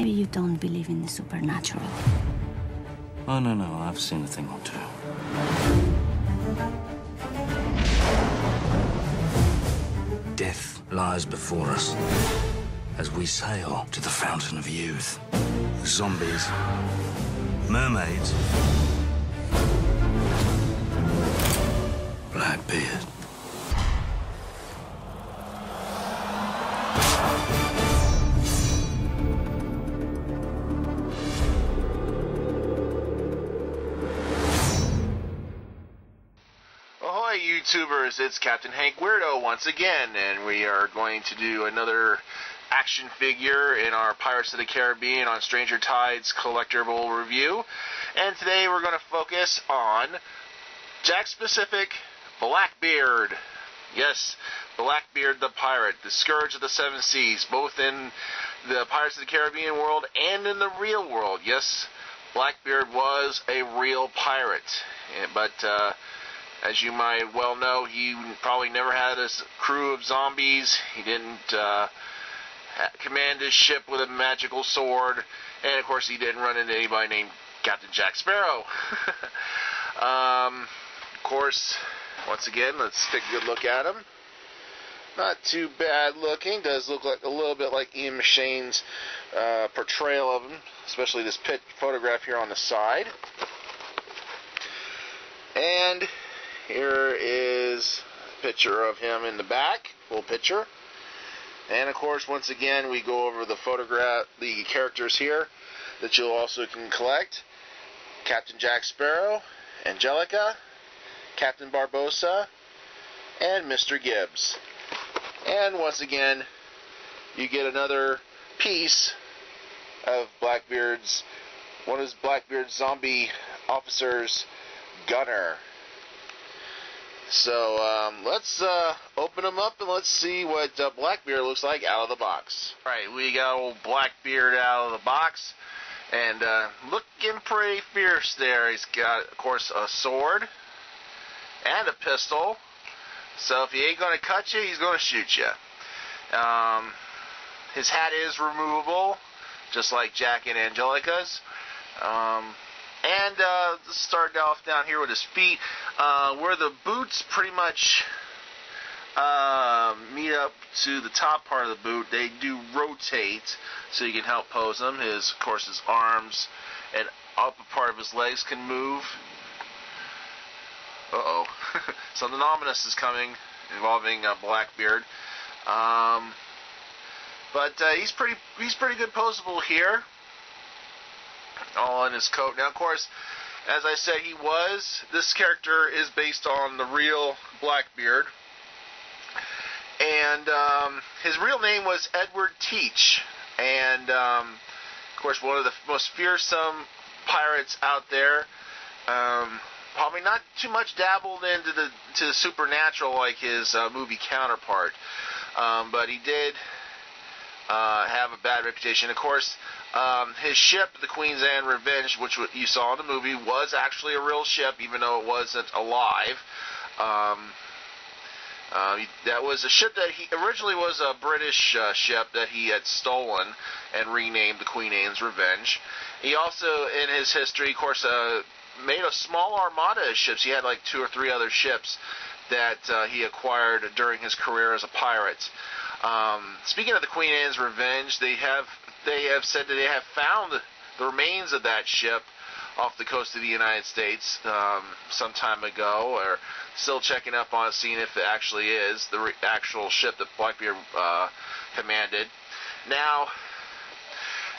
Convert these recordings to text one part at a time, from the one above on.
Maybe you don't believe in the supernatural. Oh, no, I've seen a thing or two. Death lies before us as we sail to the fountain of youth. Zombies, mermaids, Blackbeard. Ahoy, YouTubers! It's Captain Hank Weirdo once again, and we are going to do another action figure in our Pirates of the Caribbean on Stranger Tides collectible review. And today we're going to focus on Jakks specific Blackbeard. Yes, Blackbeard the pirate, the scourge of the seven seas, both in the Pirates of the Caribbean world and in the real world. Yes, Blackbeard was a real pirate, but as you might well know, he probably never had a crew of zombies. He didn't command his ship with a magical sword, and of course he didn't run into anybody named Captain Jack Sparrow. Of course, once again, let's take a good look at him. Not too bad looking. Does look like a little bit like Ian McShane's portrayal of him, especially this photograph here on the side. And here is a picture of him in the back, full picture. And of course, once again, we go over the photograph, the characters here that you'll also can collect. Captain Jack Sparrow, Angelica, Captain Barbossa, and Mr. Gibbs. And once again, you get another piece of Blackbeard's, one of Blackbeard's zombie officers, Gunner. So let's open them up and let's see what Blackbeard looks like out of the box. Alright, we got old Blackbeard out of the box, and looking pretty fierce there. He's got, of course, a sword and a pistol. So if he ain't going to cut you, he's going to shoot you. His hat is removable, just like Jack and Angelica's. And start off down here with his feet, where the boots pretty much meet up to the top part of the boot. They do rotate, so you can help pose them. Of course, his arms and upper part of his legs can move. Uh-oh. Something ominous is coming involving Blackbeard. But he's pretty good poseable here. All in his coat. Now, of course, as I said, this character is based on the real Blackbeard. And his real name was Edward Teach. And, of course, one of the most fearsome pirates out there. Probably not too much dabbled into the supernatural like his movie counterpart. But he did have a bad reputation. Of course, his ship, the Queen's Anne Revenge, which you saw in the movie, was actually a real ship, even though it wasn't alive. That was a ship that he originally was a British ship that he had stolen and renamed the Queen Anne's Revenge. He also, in his history, of course, made a small armada of ships. He had like 2 or 3 other ships that he acquired during his career as a pirate. Speaking of the Queen Anne's Revenge, they have said that they have found the remains of that ship off the coast of the United States some time ago, or still checking up on it, seeing if it actually is the actual ship that Blackbeard commanded. Now,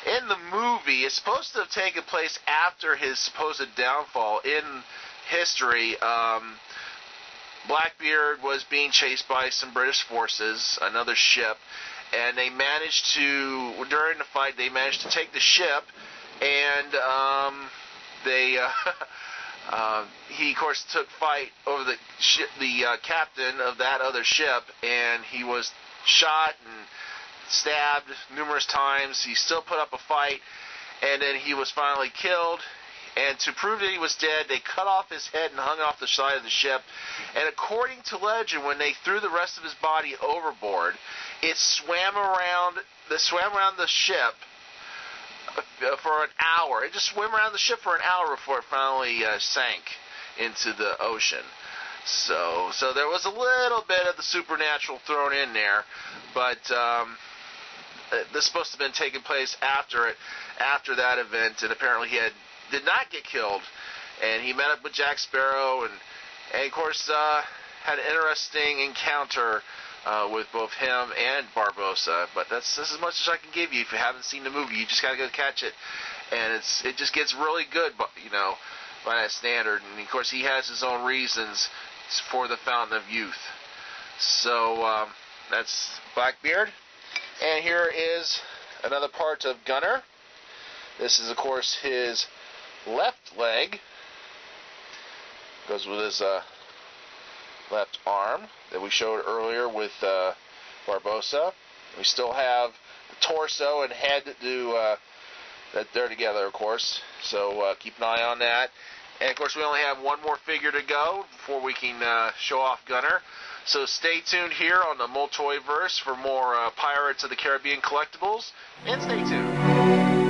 in the movie, it's supposed to have taken place after his supposed downfall. In history, Blackbeard was being chased by some British forces, another ship, and they managed to, during the fight, they managed to take the ship, and he, of course, took fight over the captain of that other ship, and he was shot and stabbed numerous times. He still put up a fight, and then he was finally killed. And to prove that he was dead, they cut off his head and hung it off the side of the ship. And according to legend, when they threw the rest of his body overboard, it swam around the ship for an hour. It just swam around the ship for an hour before it finally sank into the ocean. So there was a little bit of the supernatural thrown in there, but this is supposed to have been taking place after that event, and apparently he did not get killed, and he met up with Jack Sparrow, and of course had an interesting encounter with both him and Barbossa. But that's as much as I can give you. If you haven't seen the movie, you just gotta go catch it, and it just gets really good, by that standard. And of course, he has his own reasons for the Fountain of Youth. So that's Blackbeard. And here is another part of Gunner. This is, of course, his left leg. Goes with his left arm that we showed earlier with Barbossa. We still have the torso and head that they're together, of course. So keep an eye on that. And, of course, we only have one more figure to go before we can show off Gunner. So stay tuned here on the Multoyverse for more Pirates of the Caribbean collectibles. And stay tuned.